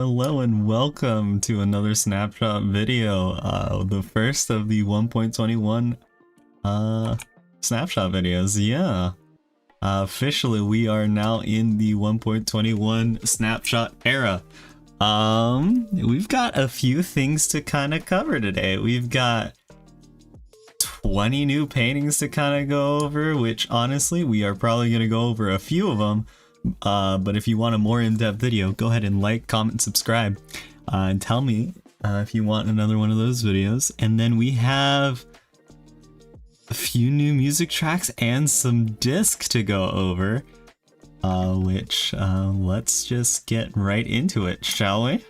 Hello and welcome to another Snapshot video, the first of the 1.21 Snapshot videos. Yeah, officially we are now in the 1.21 Snapshot era. We've got a few things to kind of cover today. We've got 20 new paintings to kind of go over, which honestly we are probably going to go over a few of them. But if you want a more in-depth video, go ahead and like, comment, subscribe, and tell me if you want another one of those videos. And then we have a few new music tracks and some disc to go over, which let's just get right into it, shall we?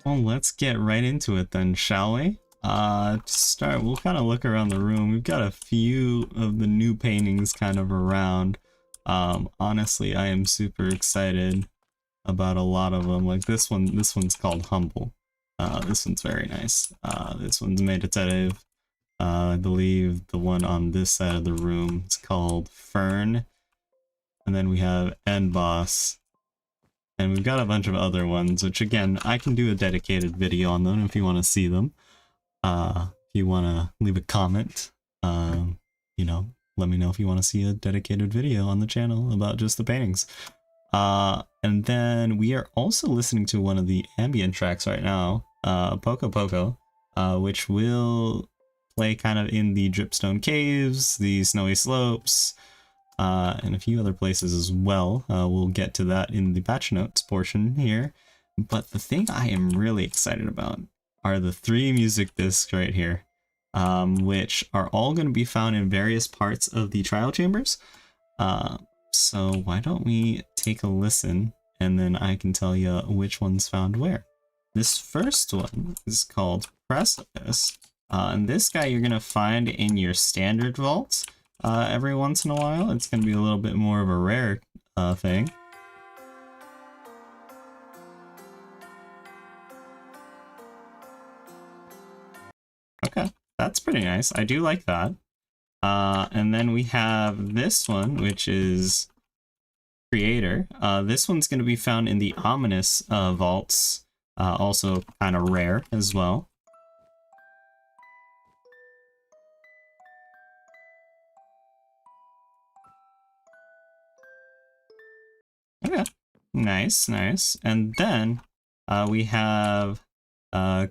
Well, let's get right into it then, shall we? To start, we'll kind of look around the room. We've got a few of the new paintings kind of around. Honestly, I am super excited about a lot of them. Like this one's called Humble. This one's very nice. This one's meditative. I believe the one on this side of the room is called Fern. And then we have End Boss. And we've got a bunch of other ones, which again, I can do a dedicated video on them if you want to see them. If you want to leave a comment, you know, let me know if you want to see a dedicated video on the channel about just the paintings. And then we are also listening to one of the ambient tracks right now, Poco Poco, which will play kind of in the Dripstone Caves, the Snowy Slopes, and a few other places as well. We'll get to that in the patch notes portion here. But the thing I am really excited about are the 3 music discs right here. Which are all going to be found in various parts of the trial chambers. So why don't we take a listen and then I can tell you which one's found where. This first one is called Precipice, and this guy you're going to find in your standard vault every once in a while. It's going to be a little bit more of a rare thing. Okay. That's pretty nice. I do like that. And then we have this one, which is Creator. This one's going to be found in the Ominous vaults, also kind of rare as well. Okay, nice, nice. And then we have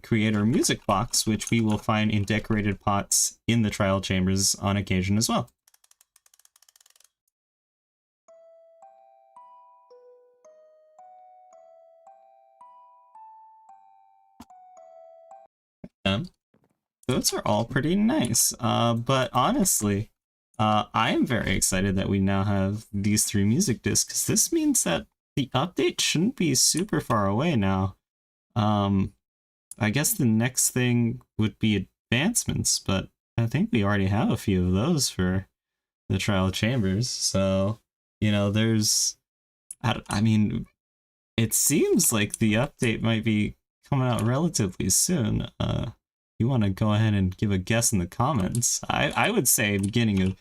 Creator Music Box, which we will find in decorated pots in the trial chambers on occasion as well. Those are all pretty nice, but honestly, I am very excited that we now have these 3 music discs, because this means that the update shouldn't be super far away now. I guess the next thing would be advancements, but I think we already have a few of those for the trial chambers. So, you know, I mean, it seems like the update might be coming out relatively soon. You want to go ahead and give a guess in the comments. I would say beginning of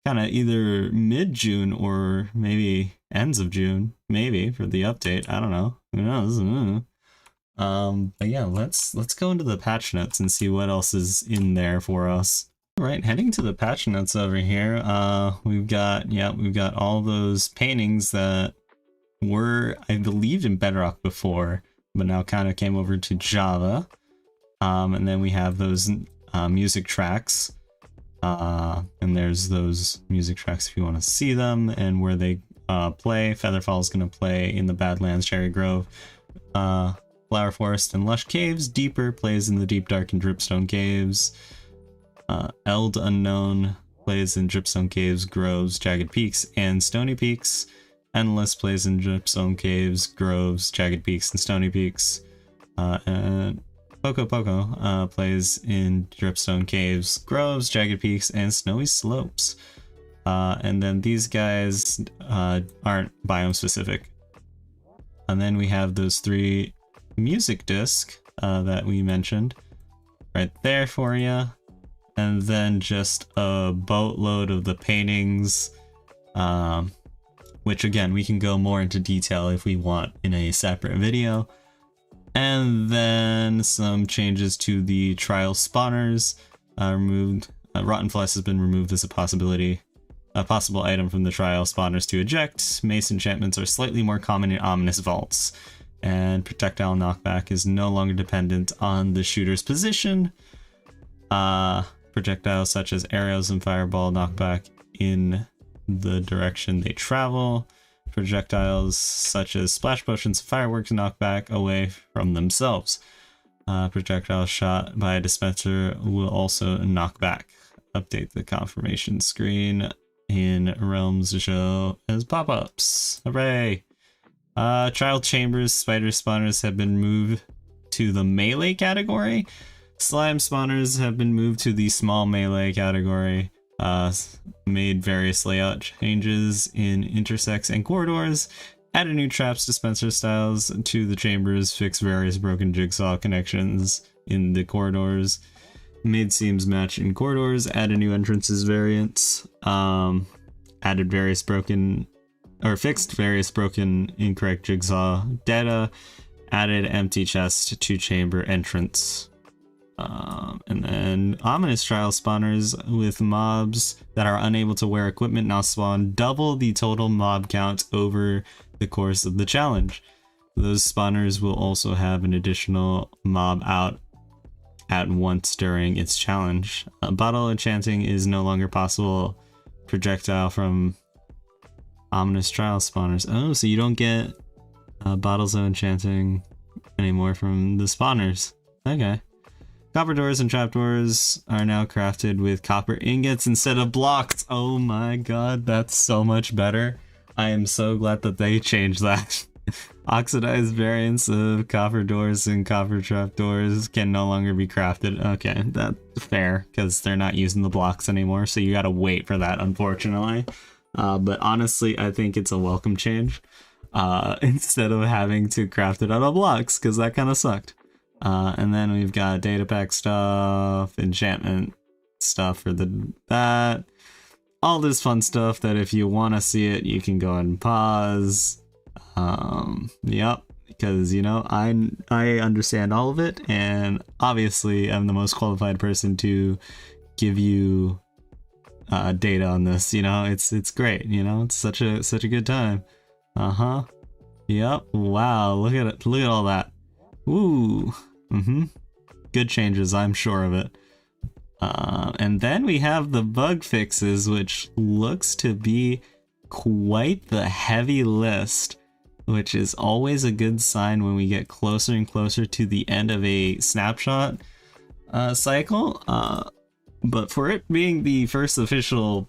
kind of either mid-June or maybe ends of June, maybe, for the update. I don't know. Who knows? But yeah, let's go into the patch notes and see what else is in there for us. All right, heading to the patch notes over here, we've got all those paintings that were, I believe, in Bedrock before, but now kind of came over to Java. And then we have those music tracks, and there's those music tracks if you want to see them and where they play. Featherfall is going to play in the Badlands, Cherry Grove, Flower Forest and Lush Caves. Deeper plays in the Deep Dark and Dripstone Caves. Eld Unknown plays in Dripstone Caves, Groves, Jagged Peaks, and Stony Peaks. Endless plays in Dripstone Caves, Groves, Jagged Peaks, and Stony Peaks. And Poco Poco plays in Dripstone Caves, Groves, Jagged Peaks, and Snowy Slopes. And then these guys aren't biome specific. And then we have those 3 music disc that we mentioned right there for you, and then just a boatload of the paintings, which again we can go more into detail if we want in a separate video. And then some changes to the trial spawners. Removed. Rotten Flesh has been removed as a possible item from the trial spawners to eject. Mace enchantments are slightly more common in ominous vaults. And projectile knockback is no longer dependent on the shooter's position. Projectiles such as arrows and fireball knockback in the direction they travel. Projectiles such as splash potions and fireworks knock back away from themselves. Projectile shot by a dispenser will also knock back. Update the confirmation screen in realms to show as pop-ups. Hooray! Trial chambers spider spawners have been moved to the melee category. Slime spawners have been moved to the small melee category. Made various layout changes in intersects and corridors, added new traps dispenser styles to the chambers, fixed various broken jigsaw connections in the corridors, made seams match in corridors, added new entrances variants, added various broken or fixed various broken incorrect jigsaw data, added empty chest to chamber entrance. And then ominous trial spawners with mobs that are unable to wear equipment now spawn double the total mob count over the course of the challenge. Those spawners will also have an additional mob out at once during its challenge. Bottle enchanting is no longer possible. Projectile from ominous trial spawners. Oh, so you don't get bottles of enchanting anymore from the spawners. Okay. Copper doors and trapdoors are now crafted with copper ingots instead of blocks. Oh my god, that's so much better. I am so glad that they changed that. Oxidized variants of copper doors and copper trapdoors can no longer be crafted. Okay, that's fair, because they're not using the blocks anymore, so you gotta wait for that, unfortunately. But honestly, I think it's a welcome change. Instead of having to craft it out of blocks, because that kind of sucked. And then we've got data pack stuff, enchantment stuff for that. All this fun stuff that if you want to see it, you can go and pause. Yep, because, you know, I understand all of it, and obviously I'm the most qualified person to give you data on this. You know, it's great. You know, it's such a good time. Yep. Wow. Look at it. Look at all that. Ooh. Good changes, I'm sure of it. And then we have the bug fixes, which looks to be quite the heavy list, which is always a good sign when we get closer and closer to the end of a snapshot cycle. But for it being the first official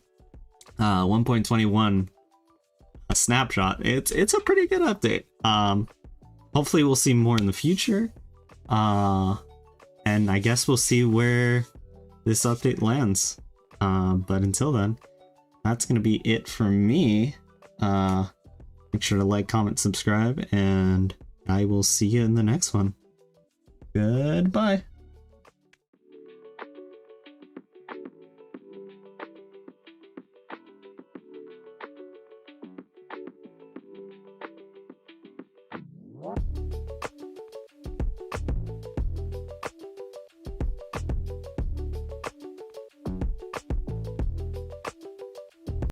1.21 snapshot, it's a pretty good update. Hopefully we'll see more in the future. And I guess we'll see where this update lands. But until then, that's gonna be it for me. Make sure to like, comment, subscribe, and I will see you in the next one. Goodbye. What?